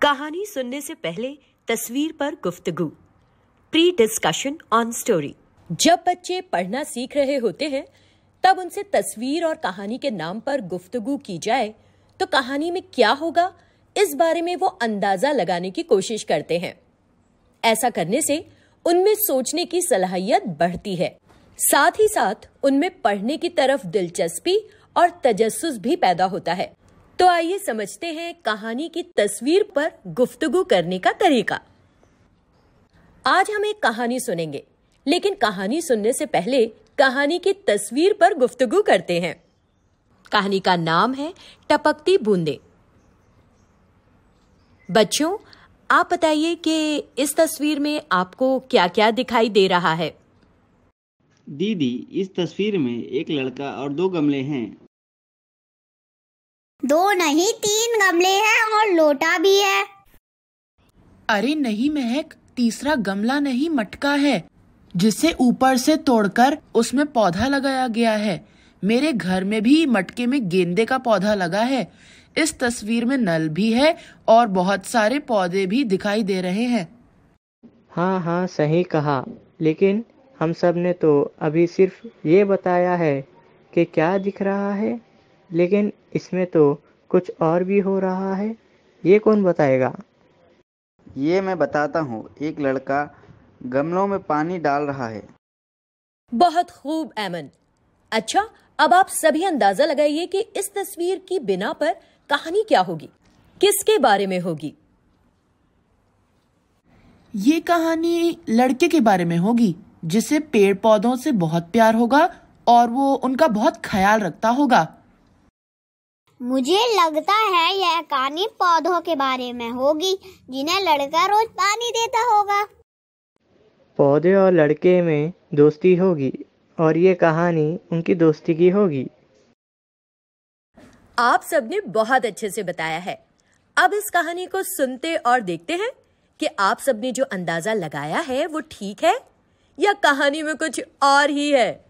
कहानी सुनने से पहले तस्वीर पर गुफ्तगू, प्री डिस्कशन ऑन स्टोरी। जब बच्चे पढ़ना सीख रहे होते हैं तब उनसे तस्वीर और कहानी के नाम पर गुफ्तगू की जाए तो कहानी में क्या होगा, इस बारे में वो अंदाजा लगाने की कोशिश करते हैं। ऐसा करने से उनमें सोचने की सलाहियत बढ़ती है, साथ ही साथ उनमें पढ़ने की तरफ दिलचस्पी और तजस्सुस भी पैदा होता है। तो आइए समझते हैं कहानी की तस्वीर पर गुफ्तगू करने का तरीका। आज हम एक कहानी सुनेंगे, लेकिन कहानी सुनने से पहले कहानी की तस्वीर पर गुफ्तगू करते हैं। कहानी का नाम है टपकती बूंदें। बच्चों, आप बताइए कि इस तस्वीर में आपको क्या-क्या दिखाई दे रहा है? दीदी, इस तस्वीर में एक लड़का और दो गमले हैं। दो नहीं 3 गमले हैं और लोटा भी है। अरे नहीं महक, तीसरा गमला नहीं मटका है, जिसे ऊपर से तोड़कर उसमें पौधा लगाया गया है। मेरे घर में भी मटके में गेंदे का पौधा लगा है। इस तस्वीर में नल भी है और बहुत सारे पौधे भी दिखाई दे रहे हैं। हाँ, सही कहा, लेकिन हम सब ने तो अभी सिर्फ ये बताया है कि क्या दिख रहा है, लेकिन इसमें तो कुछ और भी हो रहा है। ये कौन बताएगा? ये मैं बताता हूँ। एक लड़का गमलों में पानी डाल रहा है। बहुत खूब ऐमन। अच्छा, अब आप सभी अंदाजा लगाइए कि इस तस्वीर की बिना पर कहानी क्या होगी, किसके बारे में होगी? ये कहानी लड़के के बारे में होगी, जिसे पेड़ पौधों से बहुत प्यार होगा और वो उनका बहुत ख्याल रखता होगा। मुझे लगता है यह कहानी पौधों के बारे में होगी, जिन्हें लड़का रोज पानी देता होगा। पौधे और लड़के में दोस्ती होगी और ये कहानी उनकी दोस्ती की होगी। आप सबने बहुत अच्छे से बताया है। अब इस कहानी को सुनते और देखते हैं कि आप सबने जो अंदाजा लगाया है वो ठीक है या कहानी में कुछ और ही है।